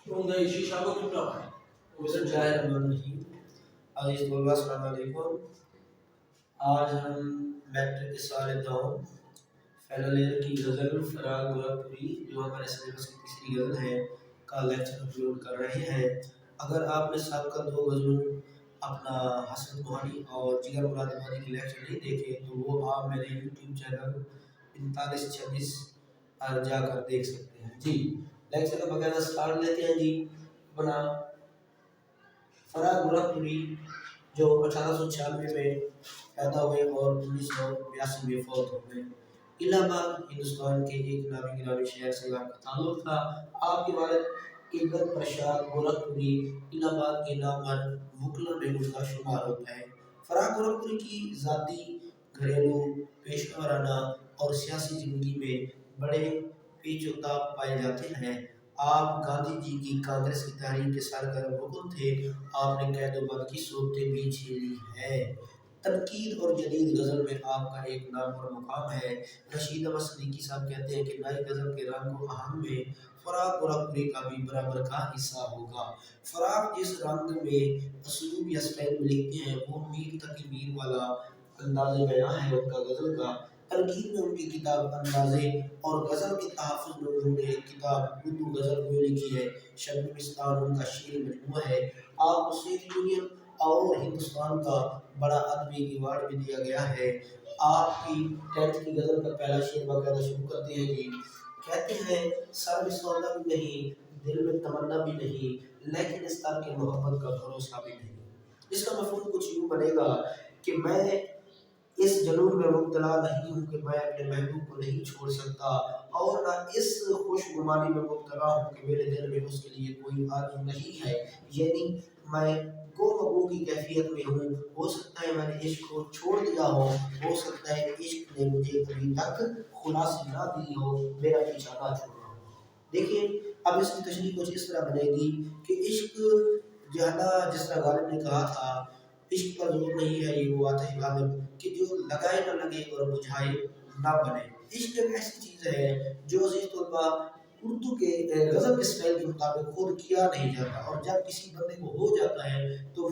शीशा को क्यों रखा है? बिस्मिल्लाहिर्रहमानिर्रहीम। अज़ीज़ तलबा अस्सलाम वालेकुम। आज हम मैट्रिक के साल दाऊं फाइनल ईयर की गज़ल फराग गोरखपुरी जो हमारे सिलेबस की तीसरी गज़ल है का लेक्चर अपलोड कर रहे हैं। अगर आपने सबका दो गज़लों अपना हसन बुहारी और जिगर मुरादाबादी के लेक्चर नहीं देखे तो वो आप मेरे यूट्यूब चैनल 4526 पर जाकर देख सकते हैं। जी लेक्चर का बकायदा स्टार्ट लेते हैं। जी अपना फराग गोरखपुरी जो 1896 में पैदा हुए और 1982 में फौत हो गए। इलाहाबाद हिंदुस्तान के एक नामी गिरामी शहर से आपका ताल्लुक था। आपके वालिद इब्बत प्रसाद गोरखपुरी इलाहाबाद के नाम पर मुकल्लम में उनका शुमार होता है। फराग गोरखपुरी की ज़ाती, घरेलू, पेशा वराना और सियासी ज़िंदगी में बड़े पेचोताब पाए जाते हैं। आप गांधी जी की कांग्रेस की तहरीक के सरगर्म रुकन थे। आपने कैद-ओ-बंद की सोबतें भी झेली हैं। तनकीद और जदीद गज़ल में आपका एक नाम और मुकाम है। रशीद अहमद सदीकी साहब कहते हैं कि नई गज़ल के रंग व आहंग में फराग गोरखपुरी का भी बराबर का हिस्सा होगा। फराग जिस रंग में असलूब या स्टाइल में लिखते हैं वो मीर तकी मीर वाला अंदाज़े बयां है उनका गज़ल का। तनकीद में उनकी किताब अंदाज़े और गज़ल के तहफ़्फ़ुज़ में उन्होंने एक किताब उर्दू गज़ल में लिखी है। शब-ए-मिस्तान उनका शेर मजमूआ है। आपको सोवियत यूनियन और हिंदुस्तान का बड़ा अदबी अवार्ड भी दिया गया है। आपकी 10th की गज़ल का पहला शेर बाकायदा शुरू करते हैं। जी कहते हैं सर में सौदा भी नहीं, दिल में तमन्ना भी नहीं, लेकिन इस तरह की मोहब्बत का भरोसा भी नहीं। इसका मफ़हूम कुछ यूँ बनेगा कि मैं इस जुनून में मुब्तला नहीं हूँ कि मैं अपने महबूब को नहीं छोड़ सकता और ना इस खुशगुमानी में मुब्तला हूँ कि मेरे दिल में उसके लिए कोई आरज़ू नहीं है। यानी मैं गो-मगो की कैफियत में हूँ। हो सकता है मैंने इश्क को छोड़ दिया हो सकता है इश्क ने मुझे अभी तक खुलासी ना दी हो, मेरा पीछा ना छोड़ा हो। देखिए अब इसकी तशरीह कुछ इस तरह बनेगी कि इश्क जो है ना, जिस तरह गालिब ने कहा था, इश्क पर जोर नहीं है ये वो आतिश गालिब कि जो लगाए ना लगे और बुझाए ना बने। इश्क एक ऐसी चीज़ है जो अज़ीज़ तलबा उर्दू के गज़ल के स्टाइल के मुताबिक खुद किया नहीं जाता और जब किसी बंदे को हो जाता है तो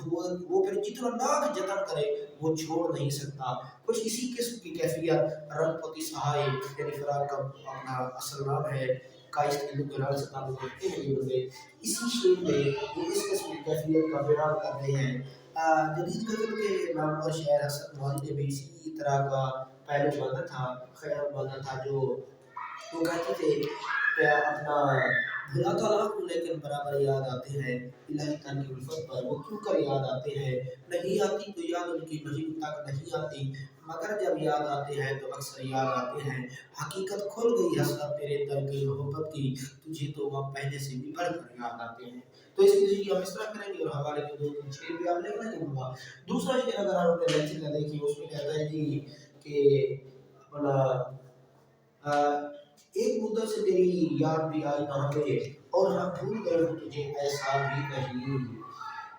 वो फिर जितना लाख जतन करे वो छोड़ नहीं सकता। कुछ इसी किस्म की कैफियत रंगपति सहाय यानी फराग का अपना असल नाम है। कायस्थ के दुकान से ताल्लुक़ रखते हैं ये बंदे। इसी शेर में वो इस किस्म की कैफियत का बयान कर रहे हैं। जदीद गज़ल के नामवर शायर हसन बुहारी ने भी इसी तरह का पहलू बांधा था, ख़याल बांधा था जो वो कहते थे कि अपना भुलाता लाख हूँ लेकिन बराबर याद आते हैं। इलाही तन की उल्फत पर वो क्यों कर याद आते हैं। नहीं आती तो याद उनकी महीनों तक नहीं आती, मगर जब याद आते हैं तो अक्सर याद आते हैं। हकीकत खुल गई हसरत तेरे दर की मोहब्बत की, तुझे तो वह पहले से भी बढ़कर याद आते हैं। तो इसकी तशरीह हम इस तरह करेंगे और हवाले के 2-3 शेर भी आप लिख लेंगे होगा। दूसरा शेर अगर आप अपने लेक्चर का देखिए उसमें कहता है जी कि अपना एक मुद्दत से तेरी याद भी आई कहाँ पे और हम भूल गए हो तुझे ऐसा भी नहीं।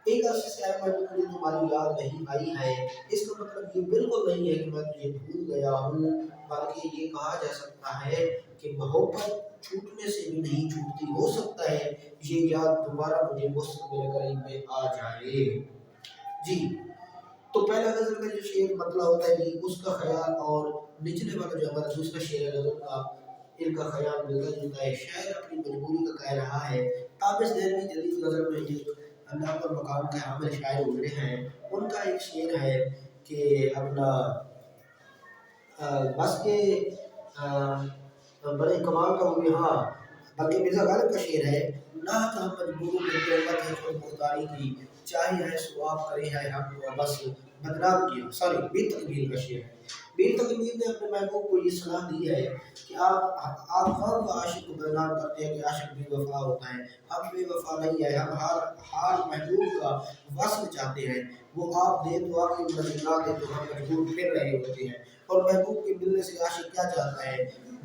एक अरसे से मैं मुझे तुम्हारी याद नहीं आई है। इसका मतलब ये बिल्कुल नहीं है कि मैं तुझे भूल गया हूँ, बल्कि ये कहा जा सकता है कि मोहब्बत छूटने से भी नहीं छूटती। हो सकता है ये याद दोबारा मुझे मुझसे मेरे करीब में आ जाए। जी तो पहला गज़ल का जो शेर मतलब होता है कि उसका ख़याल और निचले वाला जो हमारा दूसरा शेर है गज़ल का, इनका ख़याल मिलता-जुलता है। शायर अपनी मजबूरी का कह रहा है। ताबिश दहलवी जदीद गज़ल में जो नाम और मकाम के हामिल शायर गुज़रे हैं उनका एक शेर है कि अपना बस के बड़े कमाल का वो भी हाँ बल्कि मिर्ज़ा गालिब का शेर है। ना तो हम मजबूर बेक़ीमत है खुद मुख्तारी की, चाहे है सो आप करे है हम तो बस बदनाम किया। सॉरी मीर तकदीर का शेर है। मीर तकदीर ने अपने महबूब को ये सलाह दी है कि आप कौन सा आशिक को बदनाम करते हैं कि आशिक बेवफा होता है। हम बेवफा नहीं है, हम हाल महबूब का वस्ल चाहते हैं। वो आप दे तो आपकी मर्ज़ी, ना दे तो हम मजबूर फिर रहे होते हैं। और महबूब के मिलने से आशिक क्या चाहता है।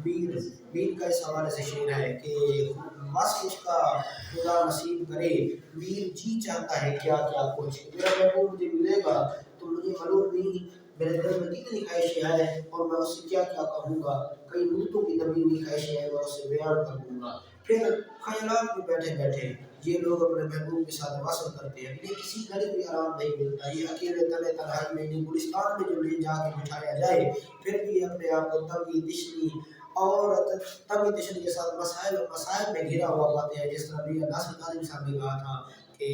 मीर का इस हवाले से शेर है कि बस इसका खुदा नसीब करे, मीर जी चाहता है क्या क्या कुछ, मेरा महबूब मुझे मिलेगा तो मुझे मालूम नहीं मेरे दिल में कितनी ख्वाहिशें हैं और मैं उससे क्या क्या कहूँगा। कई मिनटों की दबी हुई ख्वाहिशें हैं मैं उससे बयान कर दूँगा। پھر خیالات میں بیٹھے بیٹھے یہ لوگ اپنے محبوب کے ساتھ واصل کرتے ہیں، انہیں کسی گھر بھی آرام نہیں ملتا، یہ اکیلے تنہے تنہائی میں انہیں گلستان میں جو لے جا کے بٹھایا جائے پھر بھی اپنے آپ کو تنگی تشنی اور تنگی تشنی کے ساتھ مسائل اور مسائل میں گھرا ہوا پاتے ہیں، جس طرح میاں ناصر قادری صاحب نے کہا تھا کہ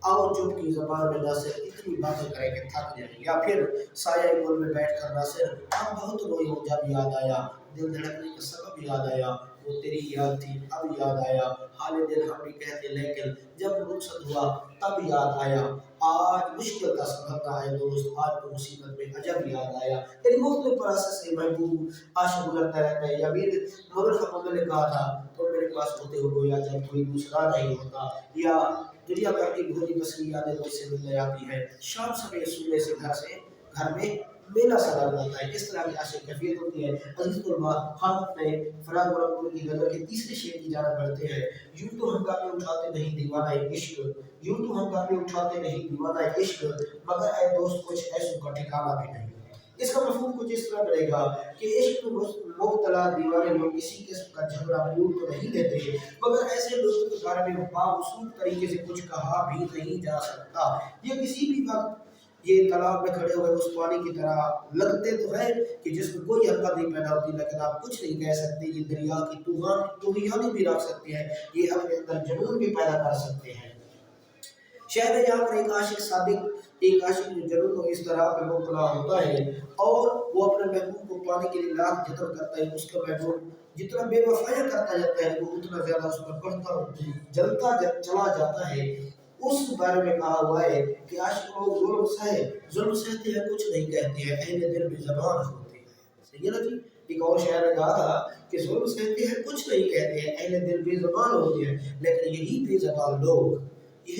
آؤ چپ کی زبان میں ناصر اتنی باتیں کریں کہ تھک جائیں، یا پھر سایہ گل میں بیٹھ کر ناصر اب بہت روئی ہوں جب یاد آیا دل دھڑکنے کا سبب یاد آیا وہ تیری یاد تھی اب یاد آیا حال دل ہم بھی کہتے لیکن جب رخصت ہوا تب یاد آیا آج مشکل کا سبب نہ ہے دوست آج تو مصیبت میں عجب یاد آیا، یعنی مختلف پروسیس سے محبوب عاشق گزرتا رہتا ہے۔ یا میر مغل خمومے نے کہا تھا تو میرے پاس ہوتے ہو گویا جب کوئی دوسرا نہیں ہوتا، یا دنیا بھر کی بھولی بسری یادیں مجھ سے ملنے آتی ہے، شام سمے سونے سے گھر میں میلہ سا لگ جاتا ہے، اس طرح کی عاشق کیفیت ہوتی ہے۔ عزیز طلباء ہم اپنے فراغ ورق کی غزل کے تیسرے شعر کی جانب بڑھتے ہیں۔ یوں تو ہنگامے اٹھاتے نہیں دیوانہ عشق، یوں تو ہنگامے اٹھاتے نہیں دیوانہ عشق، مگر اے دوست کچھ ایسوں کا ٹھکانہ بھی نہیں۔ اس کا مفہوم کچھ اس طرح ملے گا کہ عشق تو مبتلا دیوانے لوگ کسی قسم کا جھگڑا موڈ تو نہیں لیتے، مگر ایسے لوگوں کے بارے میں باوصول طریقے سے کچھ کہا بھی نہیں جا سکتا۔ یہ کسی بھی وقت یہ تالاب میں کھڑے ہوئے اس پانی کی طرح لگتے تو ہے کہ جس میں کوئی حرکت نہیں پیدا ہوتی، لیکن آپ کچھ نہیں کہہ سکتے، یہ دریا کی طوفانی بھی رکھ سکتے ہیں، یہ اپنے اندر جنون بھی پیدا کر سکتے ہیں۔ شاید یہاں پر ایک عاشق صادق، ایک عاشق جو جنون و اضطراب میں مبتلا ہوتا ہے اور وہ اپنے محبوب کو پانے کے لیے لاکھ جتن کرتا ہے، اس کا محبوب جتنا بے وفائیاں کرتا جاتا ہے وہ اتنا زیادہ اس پر بڑھتا اور جلتا چلا جاتا ہے۔ اس بارے میں کہا ہوا ہے کہ عاشق لوگ ظلم سہتے ہیں کچھ نہیں کہتے ہیں، اہل دل بے زبان ہوتے ہیں۔ صحیح ہے نا جی؟ ایک اور شاعر نے کہا تھا کہ ظلم سہتے ہیں کچھ نہیں کہتے ہیں، اہل دل بے زبان ہوتے ہیں، لیکن یہی بے زبان لوگ جو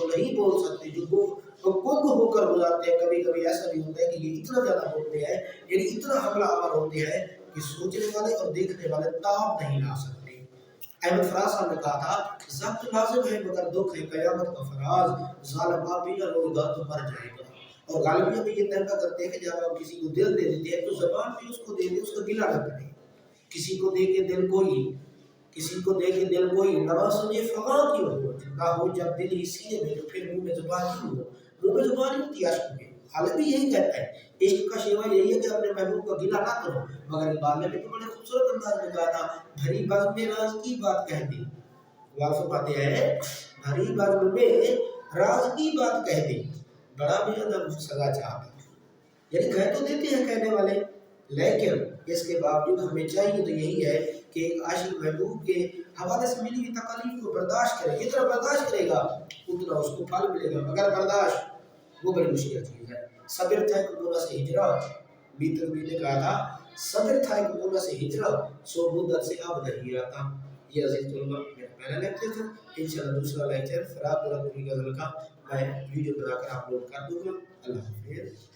نہیں بول سکتے، جو گنگ ہو کر گزارتے ہیں، کبھی کبھی ایسا بھی ہوتا ہے کہ یہ اتنا زیادہ بولتے ہیں، یعنی اتنا حملہ آور ہوتے ہیں کہ سوچنے والے اور دیکھنے والے تاب نہیں لا سکتے۔ احمد فراز صاحب نے کہا تھا ضبط لازم ہے مگر دکھ ہے قیامت کا فراز، ظالم آپ بھی نہ روئے گا تو مر جائے گا۔ اور غالبیاں بھی یہ تنقید کرتے ہیں کہ جب آپ کسی کو دل دے دیتے ہیں تو زبان بھی اس کو دے دے، اس کا گلہ نہ کرے۔ کسی کو دے کے دل کوئی نہ سمجھے فغاں کیوں ہو، نہ ہو جب دل ہی سینے میں تو پھر منہ میں زبان کیوں ہو، منہ میں زبان ہی ہوتی ہے عشق میں۔ حالت بھی یہی کہتا ہے، عشق کا شیوا یہی ہے کہ اپنے محبوب کا گلہ نہ کرو، مگر اقبال نے بھی تو بڑے خوبصورت انداز میں کہا تھا بھری بزم میں راز کی بات کہہ دی، اقبال فرماتے ہیں بھری بزم میں راز کی بات کہہ دی، بڑا بھی ادب سزا چاہتا، یعنی کہہ تو دیتے ہیں کہنے والے، لیکن اس کے باوجود ہمیں چاہیے تو یہی ہے کہ ایک عاشق محبوب کے حوالے سے ملی ہوئی تکالیف کو برداشت کرے، جتنا برداشت کرے گا اتنا اس کو پھل ملے گا، مگر برداشت وہ بڑی مشکل چیز ہے۔ صبر تھا ایک مولا سے ہجرا، بیتر بھی نے کہا تھا صبر تھا ایک مولا سے ہجرا، سو مدت سے اب نہیں آتا۔ یہ عزیز طلباء میرا پہلا لیکچر تھا، انشاءاللہ دوسرا لیکچر فراق ورق کی غزل کا میں ویڈیو بنا کر اپلوڈ کر دوں گا۔ اللہ حافظ۔